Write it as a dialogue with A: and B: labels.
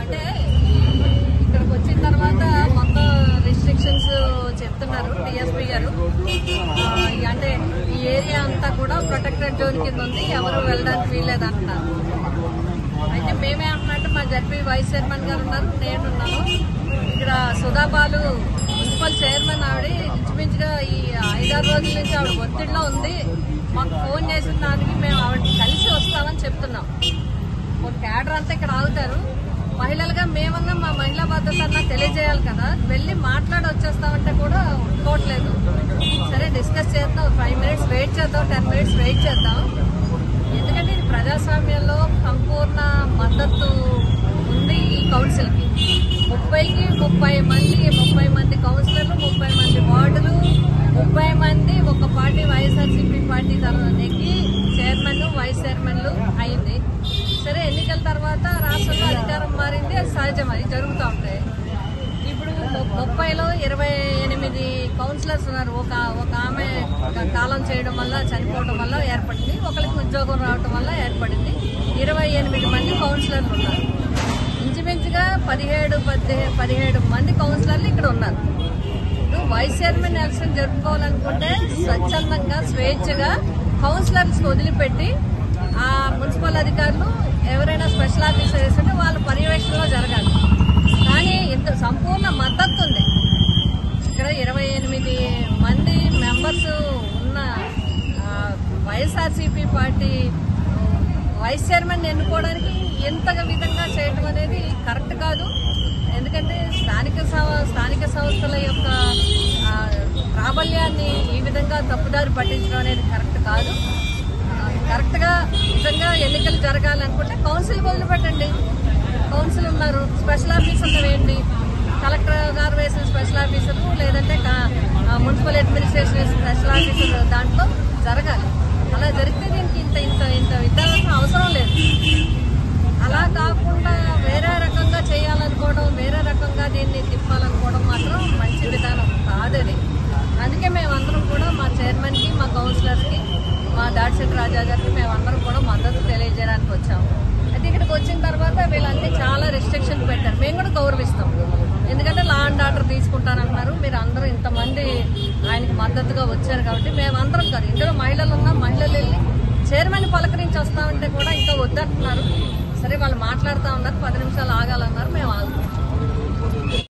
A: అంటే ఇక్కడికి వచ్చిన తర్వాత మొత్తం రిస్ట్రిక్షన్స్ చెప్తున్నారు టీఎస్పీ గారు. అంటే ఈ ఏరియా అంతా కూడా ప్రొటెక్టెడ్ జోన్ కింద ఉంది, ఎవరు వెళ్ళడానికి వీల్లేదు అంటున్నారు. అయితే మేమేమంటున్నట్టు మా జడ్పీ వైస్ చైర్మన్ గారు ఉన్నారు, నేనున్నాను. ఇక్కడ సుధాబాలు మున్సిపల్ చైర్మన్ ఆవిడ ఇంచుమించుగా ఈ 5-6 రోజుల నుంచి ఆవిడ ఒత్తిడిలో ఉంది. మాకు ఫోన్ చేసిన దానికి మేము ఆవిడ కలిసి వస్తామని చెప్తున్నాం. ఒక క్యాడర్ అంతా ఇక్కడ ఆగుతారు. మహిళలుగా మేమన్నా మా మహిళా భద్రత అన్నా తెలియజేయాలి కదా, వెళ్ళి మాట్లాడి వచ్చేస్తామంటే కూడా ఒప్పుకోవట్లేదు. సరే డిస్కస్ చేద్దాం, 5 minutes వెయిట్ చేద్దాం, 10 minutes వెయిట్ చేద్దాం. ఎందుకంటే ఇది ప్రజాస్వామ్యంలో సంపూర్ణ మద్దతు ఉంది ఈ కౌన్సిల్కి. 30 మంది కౌన్సిలర్లు, 30 మంది వార్డులు, 30 మంది ఒక పార్టీ వైఎస్ఆర్సీపీ పార్టీ నెగ్గి చైర్మన్ వైస్ చైర్మన్లు అయింది. సరే ఎన్నికల తర్వాత రాష్ట్రంలో అధికారం మారింది, అది సహజం, అది జరుగుతూ ఉంటాయి. ఇప్పుడు 30లో 28 కౌన్సిలర్స్ ఉన్నారు. ఒక ఆమె కాలం చేయడం వల్ల చనిపోవడం వల్ల ఏర్పడింది, ఒకరికి ఉద్యోగం రావడం వల్ల ఏర్పడింది. 28 మంది కౌన్సిలర్లు ఉన్నారు. ఇంచుమించుగా 17 మంది కౌన్సిలర్లు ఇక్కడ ఉన్నారు. ఇప్పుడు వైస్ చైర్మన్ ఎలక్షన్ జరుపుకోవాలనుకుంటే స్వచ్ఛందంగా స్వేచ్ఛగా కౌన్సిలర్స్ వదిలిపెట్టి ఆ మున్సిపల్ అధికారులు ఎవరైనా స్పెషల్ ఆఫీసర్ వేస్తుంటే వాళ్ళ పర్యవేక్షణలో జరగాలి. కానీ ఇంత సంపూర్ణ మద్దతు ఉంది. ఇక్కడ 28 మంది మెంబర్స్ ఉన్న వైఎస్ఆర్సీపీ పార్టీ వైస్ చైర్మన్ ఎన్నుకోవడానికి ఎంత విధంగా చేయటం అనేది కరెక్ట్ కాదు. ఎందుకంటే స్థానిక సంస్థల యొక్క ప్రాబల్యాన్ని ఈ విధంగా తప్పుదారి పట్టించడం అనేది కరెక్ట్ కాదు. కరెక్ట్గా నిజంగా ఎన్నికలు జరగాలనుకుంటే కౌన్సిల్ వదిలిపెట్టండి. కౌన్సిల్ ఉన్నారు, స్పెషల్ ఆఫీసర్లు వేయండి. కలెక్టర్ గారు వేసిన స్పెషల్ ఆఫీసర్లు, లేదంటే మున్సిపల్ అడ్మినిస్ట్రేషన్ స్పెషల్ ఆఫీసర్ దాంట్లో జరగాలి. అలా జరిగితే దీనికి ఇంత విధానం అవసరం లేదు. అలా కాకుండా వేరే రకంగా చేయాలనుకోవడం, వేరే రకంగా దీన్ని తిప్పాలనుకోవడం మాత్రం మంచి విధానం కాదది. అందుకే మేమందరం కూడా మా చైర్మన్కి, మా కౌన్సిలర్స్కి, మా దాడిశెట్టి రాజా గారికి మేమందరం కూడా మద్దతు తెలియజేయడానికి వచ్చాము. అయితే ఇక్కడికి వచ్చిన తర్వాత వీళ్ళన్నీ చాలా రెస్ట్రిక్షన్స్ పెట్టారు. మేము కూడా గౌరవిస్తాం. ఎందుకంటే లా అండ్ ఆర్డర్ తీసుకుంటానంటున్నారు. మీరు అందరూ ఇంతమంది ఆయనకి మద్దతుగా వచ్చారు కాబట్టి మేమందరం కాదు, ఇందులో మహిళలు ఉన్నా మహిళలు వెళ్ళి చైర్మన్ పలకరించి వస్తామంటే కూడా ఇంకా వద్దంటున్నారు. సరే వాళ్ళు మాట్లాడుతూ ఉన్నారు, 10 నిమిషాలు ఆగాలన్నారు, మేము ఆగుతాం.